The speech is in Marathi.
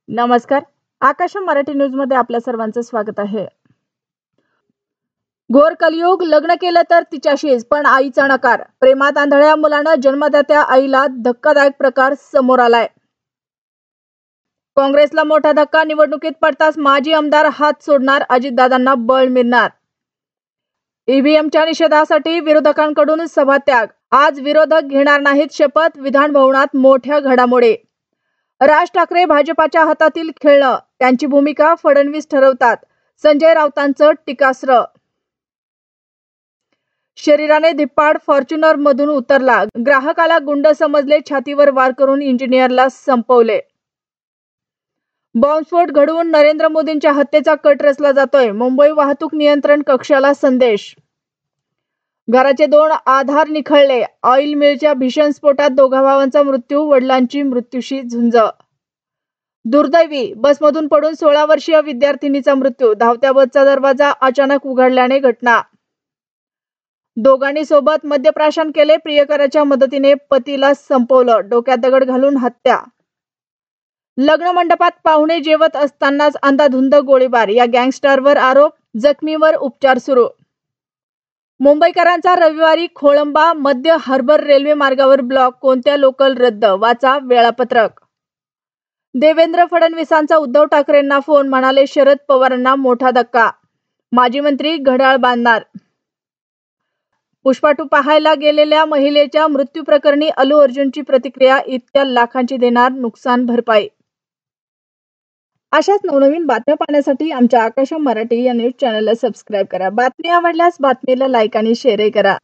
नमस्कार. आकाश मराठी न्यूज मध्ये आपल्या सर्वांचं स्वागत आहे. घोर कलियुग. लग्न केलं तर तिच्याशीच, पण आईचा नकार. प्रेमात आंधळ्या मुलानं जन्मदात्या आईला धक्कादायक प्रकार समोर आलाय. काँग्रेसला मोठा धक्का. निवडणुकीत पडताच माजी आमदार हात सोडणार, अजितदादांना बळ मिळणार. ईव्हीएमच्या निषेधासाठी विरोधकांकडून सभात्याग. आज विरोधक घेणार नाहीत शपथ. विधान भवनात मोठ्या घडामोडी. राज ठाकरे भाजपाच्या हातातील खेळणं, त्यांची भूमिका फडणवीस ठरवतात. संजय राऊतांचं टीकास्त्र. शरीराने धिप्पाड. फॉर्च्युनर मधून उतरला. ग्राहकाला गुंड समजले. छातीवर वार करून इंजिनियरला संपवले. बॉम्बस्फोट घडवून नरेंद्र मोदींच्या हत्येचा कट रचला जातोय. मुंबई वाहतूक नियंत्रण कक्षाला संदेश. घराचे 2 आधार निखळले. ऑइल मिलच्या भीषण स्फोटात दोघा भावांचा मृत्यू. वडिलांची मृत्यूशी झुंज. दुर्दैवी. बसमधून पडून 16 वर्षीय विद्यार्थिनीचा मृत्यू. धावत्या बसचा दरवाजा अचानक उघडल्याने घटना. दोघांनी सोबत मद्यप्राशन केले. प्रियकराच्या मदतीने पतीला संपवलं. डोक्यात दगड घालून हत्या. लग्न मंडपात पाहुणे जेवत असतानाच अंधाधुंद गोळीबार. या गँगस्टरवर आरोप. जखमीवर उपचार सुरू. मुंबईकरांचा रविवारी खोळंबा. मध्य हार्बर रेल्वे मार्गावर ब्लॉक. कोणत्या लोकल रद्द. वाचा वेळापत्रक. देवेंद्र फडणवीसांचा उद्धव ठाकरेंना फोन. म्हणाले शरद पवारांना मोठा धक्का. माजी मंत्री घड्याळ बांधणार. पुष्पा 2 पाहायला गेलेल्या महिलेच्या मृत्यू प्रकरणी अल्लू अर्जुनची प्रतिक्रिया. इतक्या लाखांची देणार नुकसान भरपाई. अशाच नवनवीन बातम्या पाहण्यासाठी आमच्या आकाश मराठी या न्यूज चॅनलला सबस्क्राईब करा. बातमी आवडल्यास बातमीला लाईक आणि शेअरही करा.